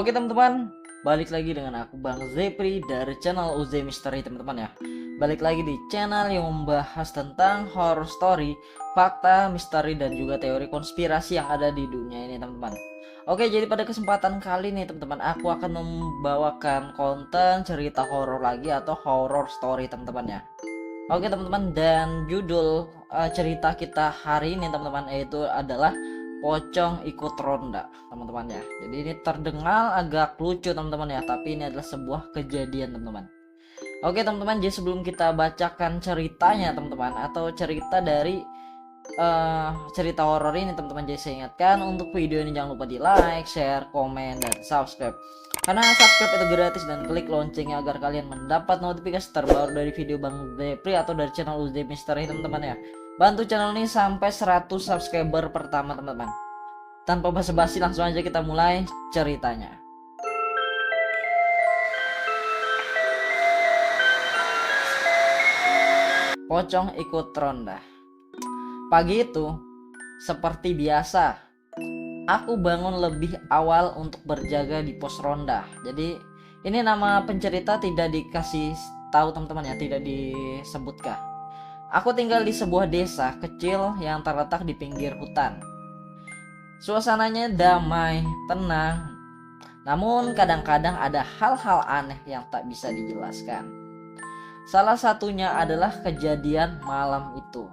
Oke teman-teman, balik lagi dengan aku Bang Zepri dari channel UZ Misteri teman-teman ya. Balik lagi di channel yang membahas tentang horror story, fakta, misteri dan juga teori konspirasi yang ada di dunia ini teman-teman. Oke, jadi pada kesempatan kali nih teman-teman, aku akan membawakan konten cerita horor lagi atau horror story teman-teman ya. Oke teman-teman, dan judul cerita kita hari ini teman-teman yaitu adalah Pocong Ikut Ronda teman-teman ya. Jadi ini terdengar agak lucu teman-teman ya, tapi ini adalah sebuah kejadian teman-teman. Oke teman-teman, jadi sebelum kita bacakan ceritanya teman-teman, atau cerita dari cerita horor ini teman-teman, jadi saya ingatkan untuk video ini jangan lupa di like, share, komen, dan subscribe. Karena subscribe itu gratis, dan klik loncengnya agar kalian mendapat notifikasi terbaru dari video Bang Zepri atau dari channel UZ Misteri teman-teman ya. Bantu channel ini sampai 100 subscriber pertama teman-teman. Tanpa basa-basi langsung aja kita mulai ceritanya. Pocong Ikut Ronda. Pagi itu, seperti biasa, aku bangun lebih awal untuk berjaga di pos ronda. Jadi ini nama pencerita tidak dikasih tahu teman-teman ya, tidak disebutkan. Aku tinggal di sebuah desa kecil yang terletak di pinggir hutan. Suasananya damai, tenang, namun kadang-kadang ada hal-hal aneh yang tak bisa dijelaskan. Salah satunya adalah kejadian malam itu.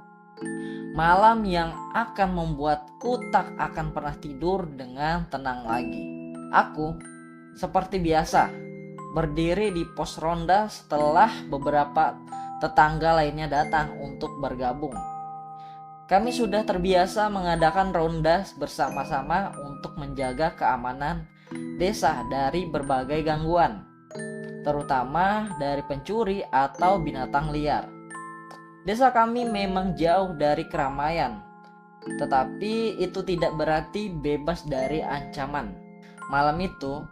Malam yang akan membuatku tak akan pernah tidur dengan tenang lagi. Aku, seperti biasa, berdiri di pos ronda setelah beberapa tetangga lainnya datang untuk bergabung. Kami sudah terbiasa mengadakan ronda bersama-sama untuk menjaga keamanan desa dari berbagai gangguan, terutama dari pencuri atau binatang liar. Desa kami memang jauh dari keramaian, tetapi itu tidak berarti bebas dari ancaman. Malam itu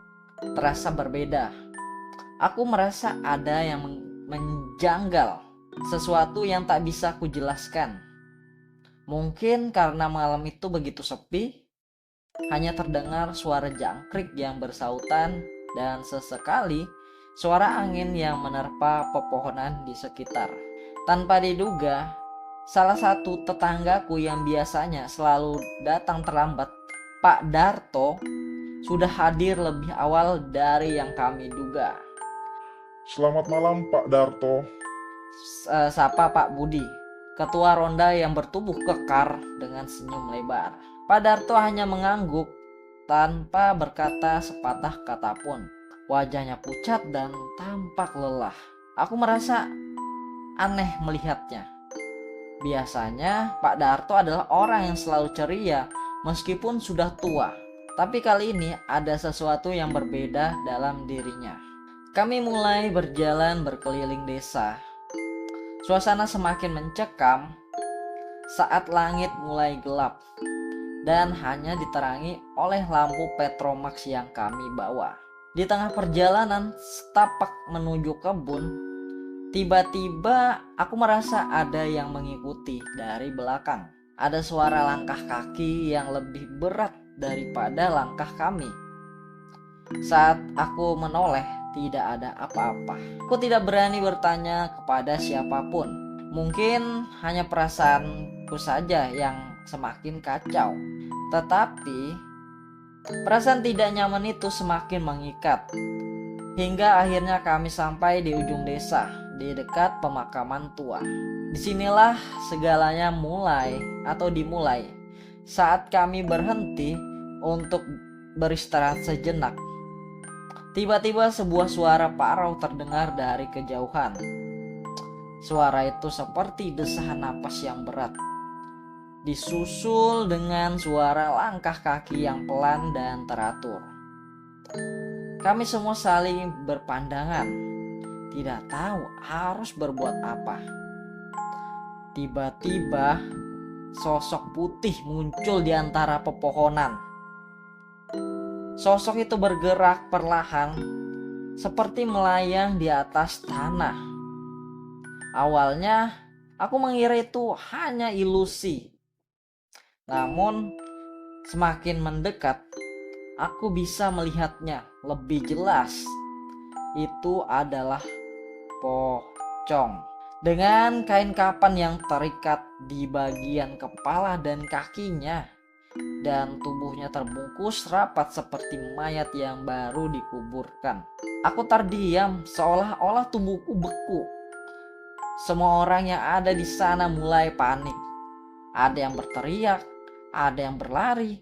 terasa berbeda. Aku merasa ada yang menjanggal, sesuatu yang tak bisa kujelaskan. Mungkin karena malam itu begitu sepi, hanya terdengar suara jangkrik yang bersautan dan sesekali suara angin yang menerpa pepohonan di sekitar. Tanpa diduga, salah satu tetanggaku yang biasanya selalu datang terlambat, Pak Darto, sudah hadir lebih awal dari yang kami duga. Selamat malam Pak Darto. Sapa Pak Budi, ketua ronda yang bertubuh kekar dengan senyum lebar. Pak Darto hanya mengangguk tanpa berkata sepatah kata pun. Wajahnya pucat dan tampak lelah. Aku merasa aneh melihatnya. Biasanya Pak Darto adalah orang yang selalu ceria meskipun sudah tua. Tapi kali ini ada sesuatu yang berbeda dalam dirinya. Kami mulai berjalan berkeliling desa. Suasana semakin mencekam saat langit mulai gelap dan hanya diterangi oleh lampu Petromax yang kami bawa. Di tengah perjalanan setapak menuju kebun, tiba-tiba aku merasa ada yang mengikuti dari belakang. Ada suara langkah kaki yang lebih berat daripada langkah kami. Saat aku menoleh, tidak ada apa-apa. Aku tidak berani bertanya kepada siapapun. Mungkin hanya perasaanku saja yang semakin kacau. Tetapi perasaan tidak nyaman itu semakin mengikat. Hingga akhirnya kami sampai di ujung desa, di dekat pemakaman tua. Disinilah segalanya dimulai saat kami berhenti untuk beristirahat sejenak. Tiba-tiba sebuah suara parau terdengar dari kejauhan. Suara itu seperti desahan napas yang berat, disusul dengan suara langkah kaki yang pelan dan teratur. Kami semua saling berpandangan, tidak tahu harus berbuat apa. Tiba-tiba sosok putih muncul di antara pepohonan. Sosok itu bergerak perlahan, seperti melayang di atas tanah. Awalnya aku mengira itu hanya ilusi. Namun semakin mendekat, aku bisa melihatnya lebih jelas. Itu adalah pocong dengan kain kapan yang terikat di bagian kepala dan kakinya, dan tubuhnya terbungkus rapat seperti mayat yang baru dikuburkan. Aku terdiam seolah-olah tubuhku beku. Semua orang yang ada di sana mulai panik. Ada yang berteriak, ada yang berlari,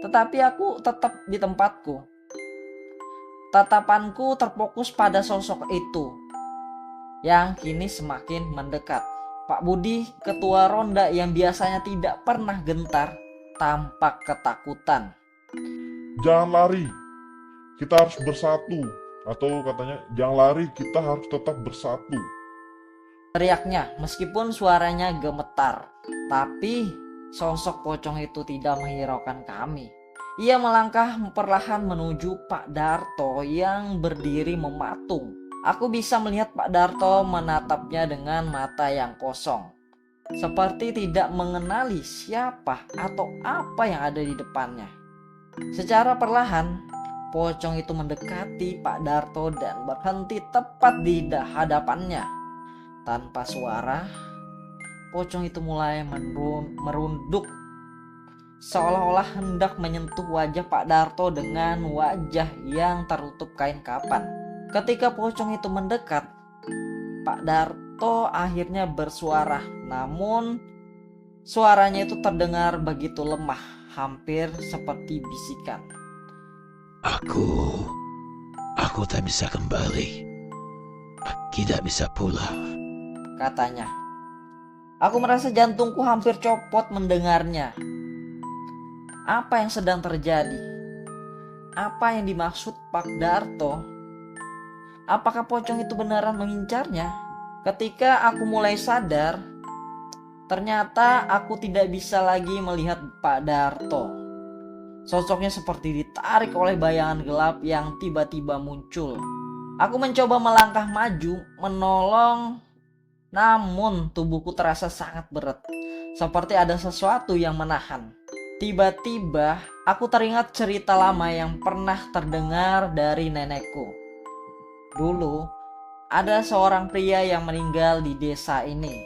tetapi aku tetap di tempatku. Tatapanku terfokus pada sosok itu yang kini semakin mendekat. Pak Budi, ketua ronda yang biasanya tidak pernah gentar, tampak ketakutan. Jangan lari, kita harus bersatu. Atau katanya, jangan lari, kita harus tetap bersatu. Teriaknya meskipun suaranya gemetar. Tapi sosok pocong itu tidak menghiraukan kami. Ia melangkah perlahan menuju Pak Darto yang berdiri mematung. Aku bisa melihat Pak Darto menatapnya dengan mata yang kosong, seperti tidak mengenali siapa atau apa yang ada di depannya. Secara perlahan, pocong itu mendekati Pak Darto dan berhenti tepat di hadapannya. Tanpa suara, pocong itu mulai merunduk, seolah-olah hendak menyentuh wajah Pak Darto dengan wajah yang tertutup kain kapan. Ketika pocong itu mendekat, Pak Darto akhirnya bersuara, namun suaranya itu terdengar begitu lemah, hampir seperti bisikan. Aku tak bisa kembali. Tidak bisa pulang, katanya. Aku merasa jantungku hampir copot mendengarnya. Apa yang sedang terjadi? Apa yang dimaksud Pak Darto? Apakah pocong itu beneran mengincarnya? Ketika aku mulai sadar, ternyata aku tidak bisa lagi melihat Pak Darto. Sosoknya seperti ditarik oleh bayangan gelap yang tiba-tiba muncul. Aku mencoba melangkah maju, menolong, namun tubuhku terasa sangat berat, seperti ada sesuatu yang menahan. Tiba-tiba aku teringat cerita lama yang pernah terdengar dari nenekku. Dulu ada seorang pria yang meninggal di desa ini.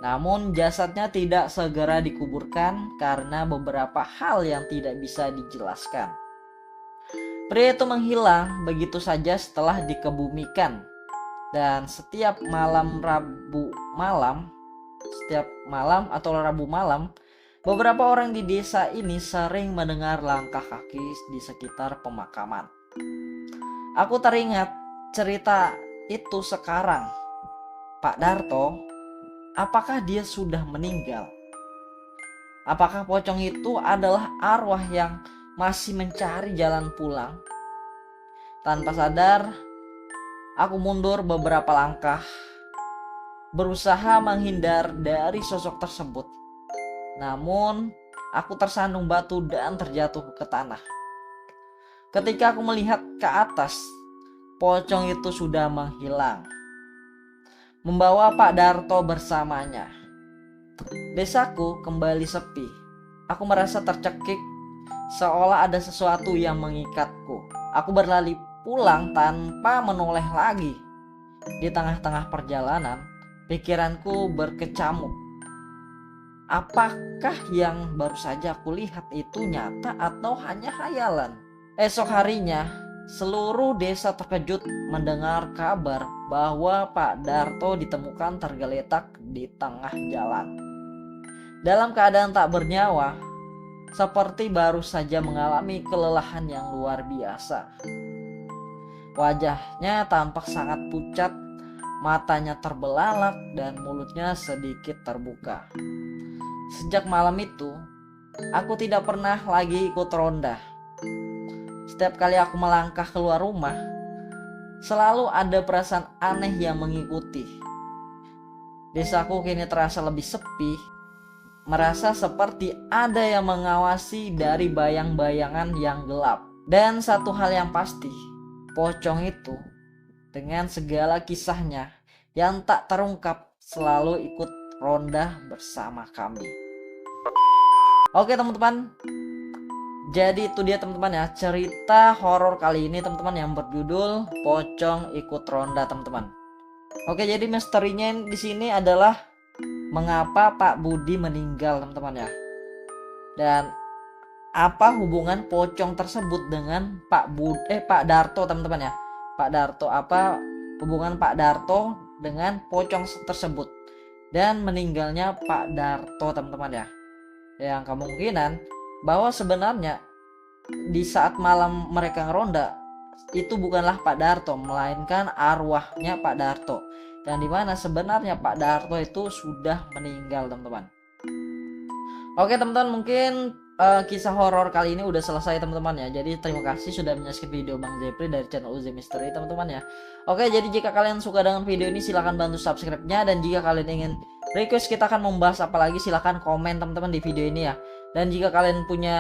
Namun jasadnya tidak segera dikuburkan karena beberapa hal yang tidak bisa dijelaskan. Pria itu menghilang begitu saja setelah dikebumikan. Dan setiap malam Rabu malam, beberapa orang di desa ini sering mendengar langkah kaki di sekitar pemakaman. Aku teringat cerita itu sekarang. Pak Darto, apakah dia sudah meninggal? Apakah pocong itu adalah arwah yang masih mencari jalan pulang? Tanpa sadar, aku mundur beberapa langkah, berusaha menghindar dari sosok tersebut. Namun, aku tersandung batu dan terjatuh ke tanah. Ketika aku melihat ke atas, pocong itu sudah menghilang, membawa Pak Darto bersamanya. Desaku kembali sepi. Aku merasa tercekik, seolah ada sesuatu yang mengikatku. Aku berlari pulang tanpa menoleh lagi. Di tengah-tengah perjalanan, pikiranku berkecamuk. Apakah yang baru saja aku lihat itu nyata atau hanya khayalan? Esok harinya, seluruh desa terkejut mendengar kabar bahwa Pak Darto ditemukan tergeletak di tengah jalan, dalam keadaan tak bernyawa, seperti baru saja mengalami kelelahan yang luar biasa. Wajahnya tampak sangat pucat, matanya terbelalak dan mulutnya sedikit terbuka. Sejak malam itu, aku tidak pernah lagi ikut ronda. Setiap kali aku melangkah keluar rumah, selalu ada perasaan aneh yang mengikuti. Desaku kini terasa lebih sepi, merasa seperti ada yang mengawasi dari bayang-bayangan yang gelap. Dan satu hal yang pasti, pocong itu dengan segala kisahnya yang tak terungkap selalu ikut ronda bersama kami. Oke teman-teman, Jadi itu dia teman-teman ya, cerita horor kali ini teman-teman yang berjudul Pocong Ikut Ronda teman-teman. Oke, jadi misterinya di sini adalah mengapa Pak Budi meninggal teman-teman ya. Dan apa hubungan pocong tersebut dengan Pak Darto teman-teman ya. Pak Darto, apa hubungan Pak Darto dengan pocong tersebut dan meninggalnya Pak Darto teman-teman ya. Yang kemungkinan bahwa sebenarnya di saat malam mereka ngeronda itu bukanlah Pak Darto, melainkan arwahnya Pak Darto, yang dimana sebenarnya Pak Darto itu sudah meninggal teman-teman. Oke teman-teman, mungkin kisah horor kali ini udah selesai teman-teman ya. Jadi terima kasih sudah menyaksikan video Bang Zepri dari channel UZ Mystery teman-teman ya. Oke, jadi jika kalian suka dengan video ini silahkan bantu subscribe-nya, dan jika kalian ingin request kita akan membahas apa lagi silahkan komen teman-teman di video ini ya. Dan jika kalian punya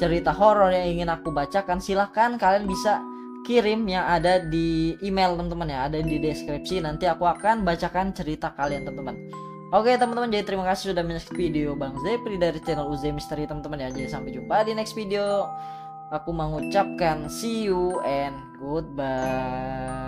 cerita horor yang ingin aku bacakan, silahkan kalian bisa kirim yang ada di email teman-teman ya, ada di deskripsi. Nanti aku akan bacakan cerita kalian teman-teman. Oke teman-teman, jadi terima kasih sudah menyaksikan video Bang Zepri dari channel UZ Mystery teman-teman ya. Jadi sampai jumpa di next video. Aku mengucapkan see you and goodbye.